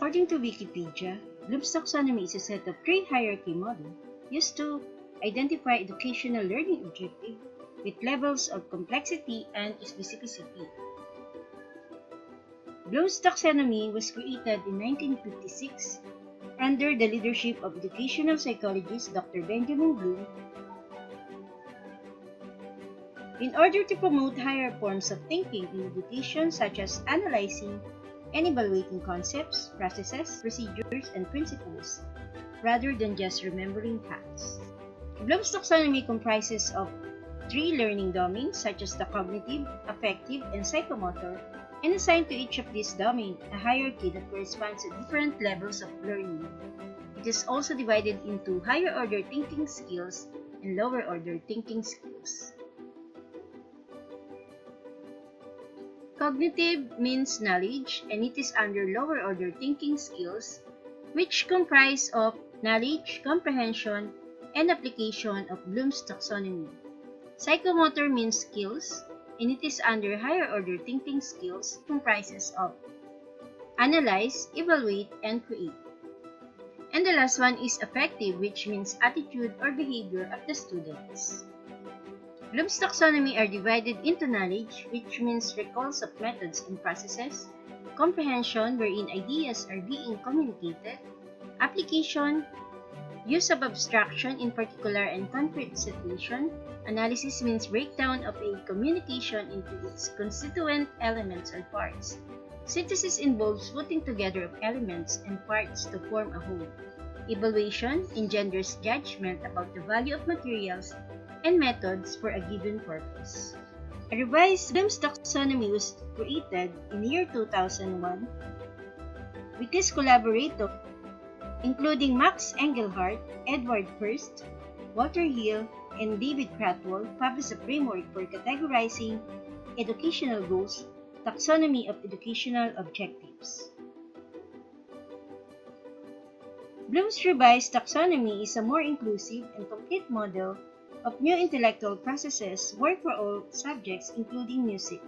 According to Wikipedia, Bloom's taxonomy is a set of three hierarchy models used to identify educational learning objectives with levels of complexity and specificity. Bloom's taxonomy was created in 1956 under the leadership of educational psychologist Dr. Benjamin Bloom in order to promote higher forms of thinking in education, such as analyzing and evaluating concepts, processes, procedures, and principles, rather than just remembering facts. Bloom's taxonomy comprises of three learning domains, such as the cognitive, affective, and psychomotor, and assign to each of these domains a hierarchy that corresponds to different levels of learning. It is also divided into higher-order thinking skills and lower-order thinking skills. Cognitive means knowledge, and it is under lower-order thinking skills, which comprise of knowledge, comprehension, and application of Bloom's taxonomy. Psychomotor means skills, and it is under higher-order thinking skills, comprises of analyze, evaluate, and create. And the last one is affective, which means attitude or behavior of the students. Bloom's taxonomy are divided into knowledge, which means recalls of methods and processes, comprehension, wherein ideas are being communicated, application, use of abstraction in particular and concrete situation, analysis means breakdown of a communication into its constituent elements or parts. Synthesis involves putting together of elements and parts to form a whole. Evaluation engenders judgment about the value of materials and methods for a given purpose. A revised Bloom's taxonomy was created in the year 2001 with his collaborators, including Max Englehart, Edward Furst, Walter Hill, and David Krathwohl, published a framework for categorizing educational goals, Taxonomy of Educational Objectives. Bloom's revised taxonomy is a more inclusive and complete model of new intellectual processes work for all subjects, including music.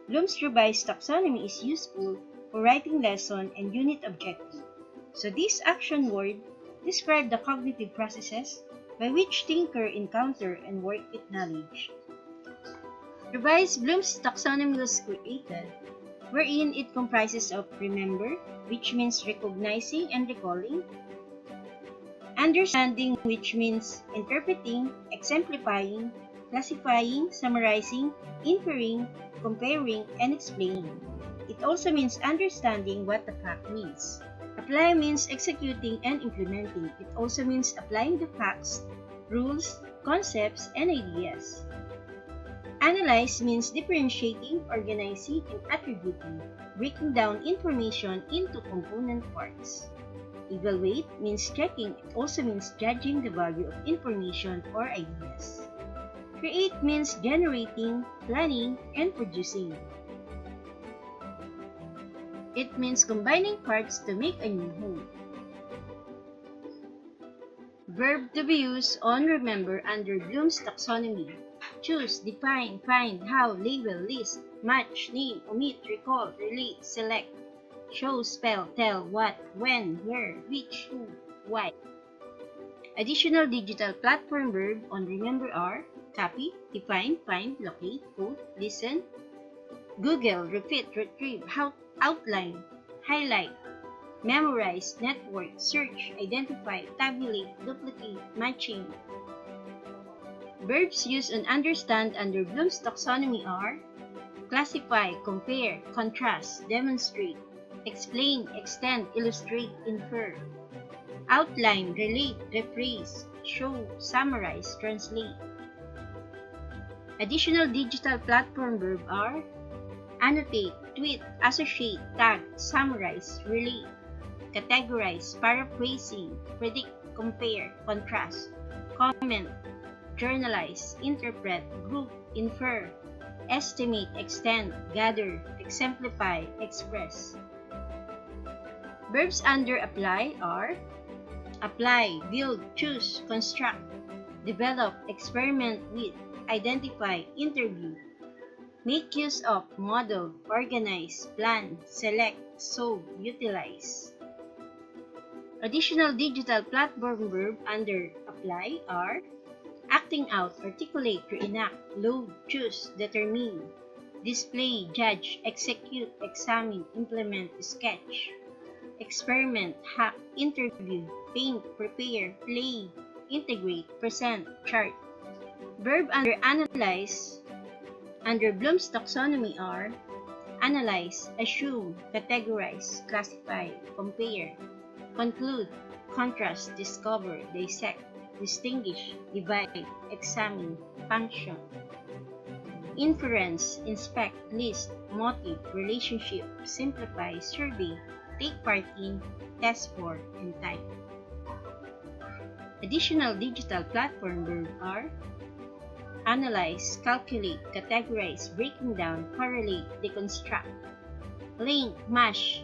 Bloom's revised taxonomy is useful for writing lesson and unit objective. So this action word describes the cognitive processes by which thinkers encounter and work with knowledge. Revised Bloom's taxonomy was created, wherein it comprises of remember, which means recognizing and recalling, understanding, which means interpreting, exemplifying, classifying, summarizing, inferring, comparing, and explaining. It also means understanding what the fact means. Apply means executing and implementing. It also means applying the facts, rules, concepts, and ideas. Analyze means differentiating, organizing, and attributing, breaking down information into component parts. Evaluate means checking. It also means judging the value of information or ideas. Create means generating, planning, and producing. It means combining parts to make a new whole. Verb to be used on remember under Bloom's taxonomy. Choose, define, find, how, label, list, match, name, omit, recall, relate, select, show, spell, tell, what, when, where, which, who, why. Additional digital platform verb on remember are copy, define, find, locate, quote, listen, Google, repeat, retrieve, outline, highlight, memorize, network, search, identify, tabulate, duplicate, matching. Verbs used on understand under Bloom's taxonomy are classify, compare, contrast, demonstrate, explain, extend, illustrate, infer, outline, relate, rephrase, show, summarize, translate. Additional digital platform verb are annotate, tweet, associate, tag, summarize, relate, categorize, paraphrasing, predict, compare, contrast, comment, journalize, interpret, group, infer, estimate, extend, gather, exemplify, express. Verbs under apply are apply, build, choose, construct, develop, experiment with, identify, interview, make use of, model, organize, plan, select, solve, utilize. Additional digital platform verb under apply are acting out, articulate, reenact, load, choose, determine, display, judge, execute, examine, implement, sketch, experiment, hack, interview, paint, prepare, play, integrate, present, chart. Verb under analyze under Bloom's taxonomy are analyze, assume, categorize, classify, compare, conclude, contrast, discover, dissect, distinguish, divide, examine, function, inference, inspect, list, motive, relationship, simplify, survey, take part in, test for, and type. Additional digital platform verbs are analyze, calculate, categorize, breaking down, correlate, deconstruct, link, mash,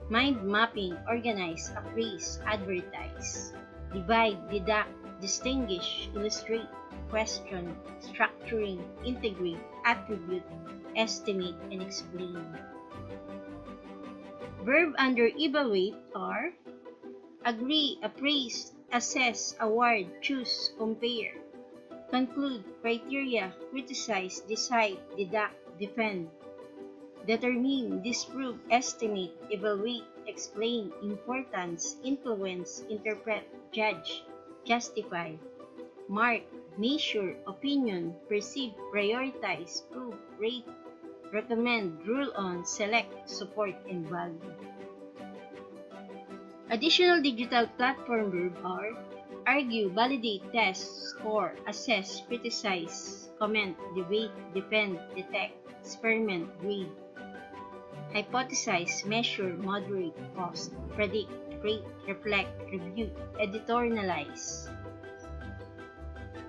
mind mapping, organize, appraise, advertise, divide, deduct, distinguish, illustrate, question, structuring, integrate, attribute, estimate, and explain. Verb under evaluate are agree, appraise, assess, award, choose, compare, conclude, criteria, criticize, decide, deduct, defend, determine, disprove, estimate, evaluate, explain, importance, influence, interpret, judge, justify, mark, measure, opinion, perceive, prioritize, prove, rate, recommend, rule on, select, support, and value. Additional digital platform verbs are argue, validate, test, score, assess, criticize, comment, debate, defend, detect, experiment, grade, hypothesize, measure, moderate, cost, predict, rate, reflect, review, editorialize.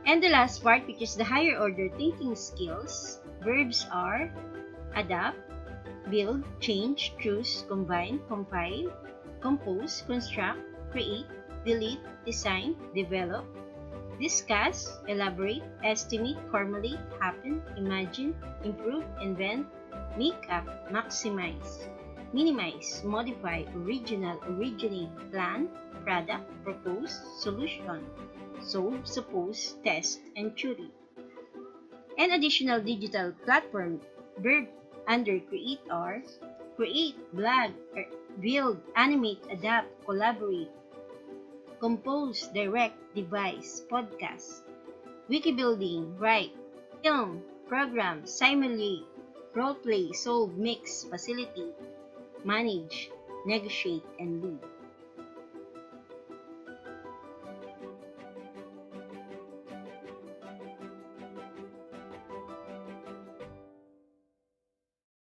And the last part, which is the higher order thinking skills, verbs are adapt, build, change, choose, combine, compile, compose, construct, create, delete, design, develop, discuss, elaborate, estimate, formulate, happen, imagine, improve, invent, make up, maximize, minimize, modify, original, originate, plan, product, propose, solution, solve, suppose, test, and theory. And additional digital platform verb under create are create, blog, build, animate, adapt, collaborate, compose, direct, devise, podcast, wiki building, write, film, program, simulate, roleplay, solve, mix, facilitate, manage, negotiate, and lead.